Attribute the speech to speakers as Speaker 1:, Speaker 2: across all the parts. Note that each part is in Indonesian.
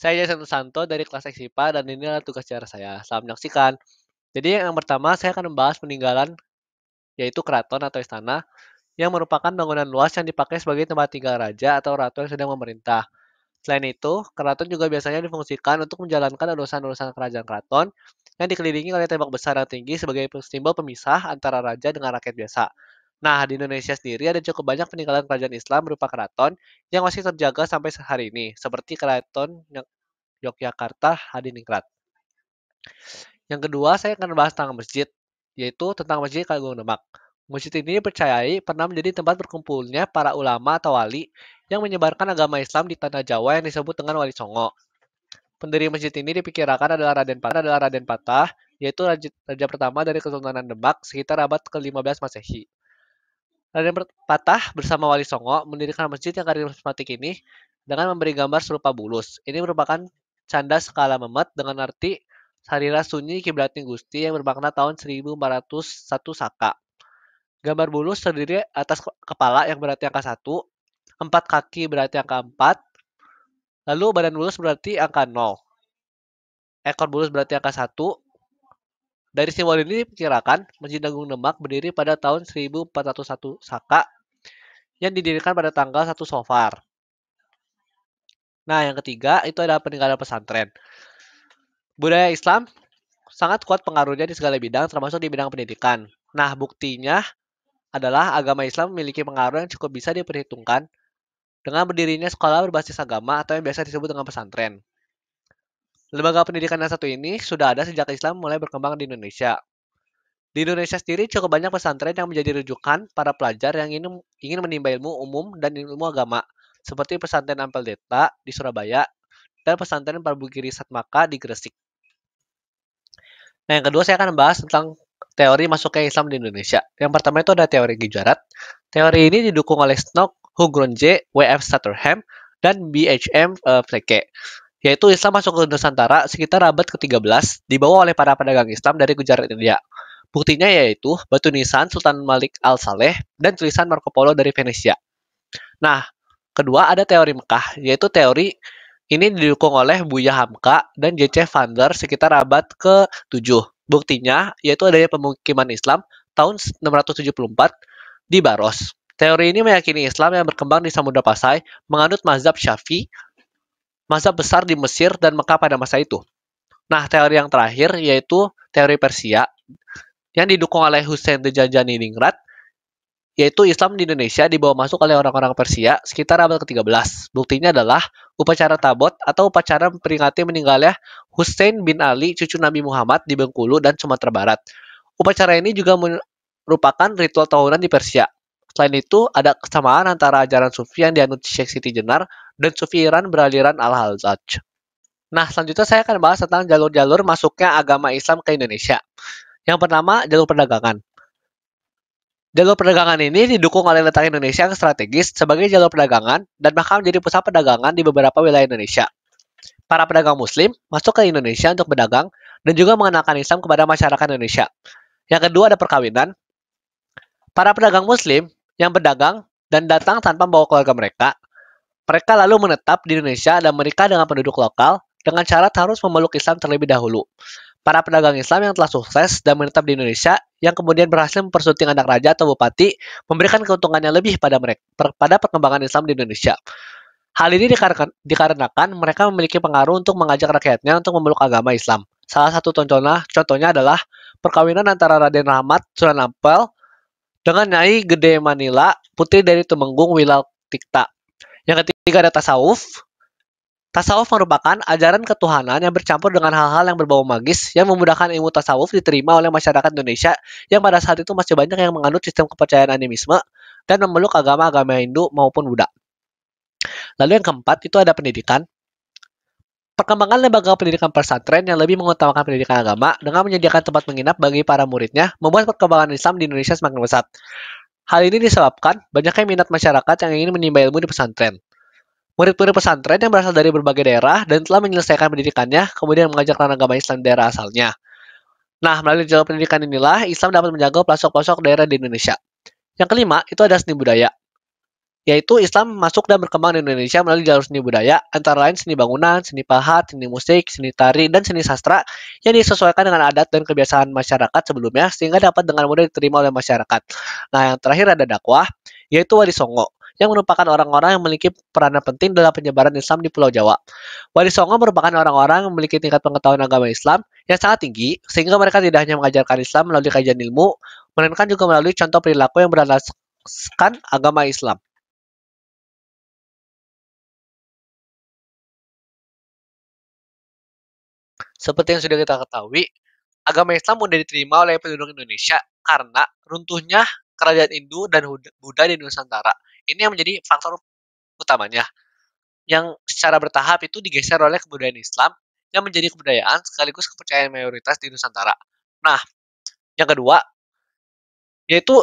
Speaker 1: Saya Jason Santo dari kelas IPA dan ini adalah tugas sejarah saya. Selamat menyaksikan. Jadi yang pertama saya akan membahas peninggalan yaitu keraton atau istana yang merupakan bangunan luas yang dipakai sebagai tempat tinggal raja atau ratu yang sedang memerintah. Selain itu, keraton juga biasanya difungsikan untuk menjalankan urusan-urusan kerajaan keraton yang dikelilingi oleh tembok besar yang tinggi sebagai simbol pemisah antara raja dengan rakyat biasa. Nah, di Indonesia sendiri ada cukup banyak peninggalan kerajaan Islam berupa keraton yang masih terjaga sampai hari ini, seperti Keraton Yogyakarta Hadiningrat. Yang kedua, saya akan membahas tentang masjid, yaitu tentang Masjid Kagung Demak. Masjid ini dipercayai pernah menjadi tempat berkumpulnya para ulama atau wali yang menyebarkan agama Islam di tanah Jawa yang disebut dengan Wali Songo. Pendiri masjid ini diperkirakan adalah Raden Patah, yaitu raja pertama dari Kesultanan Demak sekitar abad ke-15 Masehi. Raden Patah bersama Wali Songo mendirikan masjid yang karismatik ini dengan memberi gambar serupa bulus. Ini merupakan canda skala memet dengan arti Sarira Sunyi Kiblatning Gusti yang bermakna tahun 1401 Saka. Gambar bulus terdiri atas kepala yang berarti angka 1, 4 kaki berarti angka 4, lalu badan bulus berarti angka 0. Ekor bulus berarti angka 1. Dari simbol ini diperkirakan Masjid Agung Demak berdiri pada tahun 1401 Saka yang didirikan pada tanggal 1 Sofar. Nah, yang ketiga itu adalah peninggalan pesantren. Budaya Islam sangat kuat pengaruhnya di segala bidang, termasuk di bidang pendidikan. Nah, buktinya adalah agama Islam memiliki pengaruh yang cukup bisa diperhitungkan dengan berdirinya sekolah berbasis agama atau yang biasa disebut dengan pesantren. Lembaga pendidikan yang satu ini sudah ada sejak Islam mulai berkembang di Indonesia. Di Indonesia sendiri cukup banyak pesantren yang menjadi rujukan para pelajar yang ingin menimba ilmu umum dan ilmu agama, seperti pesantren Ampel Deta di Surabaya dan pesantren Parbugiri Satmaka di Gresik. Nah, yang kedua saya akan membahas tentang teori masuknya Islam di Indonesia. Yang pertama itu ada teori Gujarat. Teori ini didukung oleh Snook, Hugronje, W.F. Sutherham, dan B.H.M. Fleke. Yaitu Islam masuk ke Nusantara sekitar abad ke-13 dibawa oleh para pedagang Islam dari Gujarat, India. Buktinya yaitu batu nisan Sultan Malik Al-Saleh dan tulisan Marco Polo dari Venesia. Nah, kedua ada teori Mekah, yaitu teori ini didukung oleh Buya Hamka dan J.C. Vander sekitar abad ke-7. Buktinya yaitu adanya pemukiman Islam tahun 674 di Baros. Teori ini meyakini Islam yang berkembang di Samudra Pasai menganut mazhab Syafi'i, mazhab besar di Mesir dan Mekah pada masa itu. Nah, teori yang terakhir yaitu teori Persia yang didukung oleh Hussein Dejajani Ningrat, yaitu Islam di Indonesia dibawa masuk oleh orang-orang Persia sekitar abad ke-13. Buktinya adalah upacara Tabot atau upacara memperingati meninggalnya Hussein bin Ali, cucu Nabi Muhammad di Bengkulu dan Sumatera Barat. Upacara ini juga merupakan ritual tahunan di Persia. Selain itu, ada kesamaan antara ajaran Sufi yang dianut Syekh Siti Jenar dan Sufi Iran beraliran Al-Hallaj. Nah, selanjutnya saya akan bahas tentang jalur-jalur masuknya agama Islam ke Indonesia. Yang pertama, jalur perdagangan. Jalur perdagangan ini didukung oleh letak Indonesia yang strategis sebagai jalur perdagangan dan bahkan menjadi pusat perdagangan di beberapa wilayah Indonesia. Para pedagang Muslim masuk ke Indonesia untuk berdagang dan juga mengenalkan Islam kepada masyarakat Indonesia. Yang kedua ada perkawinan. Para pedagang Muslim yang berdagang dan datang tanpa membawa keluarga mereka, mereka lalu menetap di Indonesia dan menikah dengan penduduk lokal dengan syarat harus memeluk Islam terlebih dahulu. Para pedagang Islam yang telah sukses dan menetap di Indonesia yang kemudian berhasil mempersunting anak raja atau bupati memberikan keuntungan yang lebih pada mereka pada perkembangan Islam di Indonesia. Hal ini dikarenakan mereka memiliki pengaruh untuk mengajak rakyatnya untuk memeluk agama Islam. Salah satu contohnya adalah perkawinan antara Raden Rahmat Sunan Ampel dengan Nyai Gede Manila, putri dari Tumenggung Wilal Tikta. Yang ketiga ada tasawuf. Tasawuf merupakan ajaran ketuhanan yang bercampur dengan hal-hal yang berbau magis yang memudahkan ilmu tasawuf diterima oleh masyarakat Indonesia yang pada saat itu masih banyak yang menganut sistem kepercayaan animisme dan memeluk agama-agama Hindu maupun Buddha. Lalu yang keempat itu ada pendidikan. Perkembangan lembaga pendidikan pesantren yang lebih mengutamakan pendidikan agama dengan menyediakan tempat menginap bagi para muridnya membuat perkembangan Islam di Indonesia semakin pesat. Hal ini disebabkan banyaknya minat masyarakat yang ingin menimba ilmu di pesantren. Murid-murid pesantren yang berasal dari berbagai daerah dan telah menyelesaikan pendidikannya, kemudian mengajarkan agama Islam di daerah asalnya. Nah, melalui jalur pendidikan inilah Islam dapat menjangkau pelosok-pelosok daerah di Indonesia. Yang kelima, itu ada seni budaya. yaitu Islam masuk dan berkembang di Indonesia melalui jalur seni budaya, antara lain seni bangunan, seni pahat, seni musik, seni tari, dan seni sastra yang disesuaikan dengan adat dan kebiasaan masyarakat sebelumnya sehingga dapat dengan mudah diterima oleh masyarakat. Nah, yang terakhir ada dakwah, yaitu Wali Songo, yang merupakan orang-orang yang memiliki peranan penting dalam penyebaran Islam di Pulau Jawa. Wali Songo merupakan orang-orang yang memiliki tingkat pengetahuan agama Islam yang sangat tinggi, sehingga mereka tidak hanya mengajarkan Islam melalui kajian ilmu, melainkan juga melalui contoh perilaku yang berlandaskan agama Islam. Seperti yang sudah kita ketahui, agama Islam mudah diterima oleh penduduk Indonesia karena runtuhnya kerajaan Hindu dan Buddha di Nusantara. Ini yang menjadi faktor utamanya, yang secara bertahap itu digeser oleh kebudayaan Islam yang menjadi kebudayaan sekaligus kepercayaan mayoritas di Nusantara. Nah, yang kedua, yaitu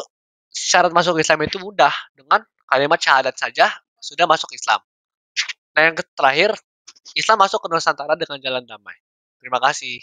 Speaker 1: syarat masuk Islam itu mudah, dengan kalimat syahadat saja sudah masuk Islam. Nah, yang terakhir, Islam masuk ke Nusantara dengan jalan damai. Terima kasih.